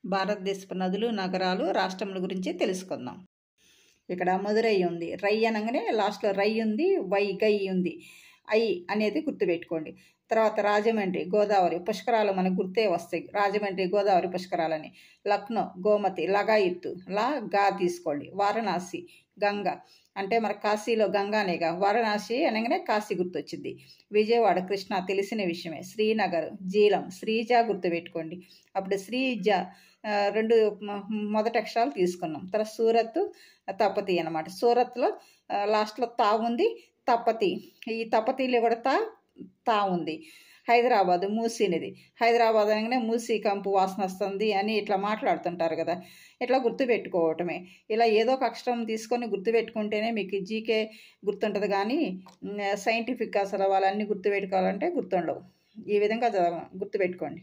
భారతదేశపు నదులు, నగరాలు, రాష్ట్రముల గురించి తెలుసుకుందాం. ఇక్కడ మదురై ఉంది. రై అనగానే లాస్ట్లో రై ఉంది, వైగై ఉంది. ఐ అనేది గుర్తుపెట్టుకోండి. తర్వాత రాజమండ్రి, గోదావరి పుష్కరాలు మనకు గుర్తే వస్తాయి. రాజమండ్రి గోదావరి పుష్కరాలని. లక్నో, గోమతి, లగాయిత్తు, గా తీసుకోండి. వారణాసి, గంగ అంటే మన కాశీలో గంగానేగా. వారణాసి అనగానే కాశీ గుర్తొచ్చింది. విజయవాడ, కృష్ణ తెలిసిన విషయమే. శ్రీనగర్, జీలం, శ్రీజ గుర్తుపెట్టుకోండి. అప్పుడు శ్రీజ రెండు మొదటి అక్షరాలు తీసుకున్నాం. తర్వాత సూరత్, తపతి అనమాట. సూరత్లో లాస్ట్లో తా ఉంది, తపతి. ఈ తపతిలో కూడా తా ఉంది. హైదరాబాద్, మూసీనిది. హైదరాబాద్ అనగానే మూసీ కంపు వాసన వస్తుంది అని ఇట్లా మాట్లాడుతుంటారు కదా. ఇట్లా గుర్తుపెట్టుకోవటమే. ఇలా ఏదో ఒక అక్షరం తీసుకొని గుర్తుపెట్టుకుంటేనే మీకు జీకే గుర్తుంటుంది. కానీ సైంటిఫిక్ అసలు వాళ్ళన్నీ గుర్తుపెట్టుకోవాలంటే గుర్తుండవు. ఈ విధంగా గుర్తుపెట్టుకోండి.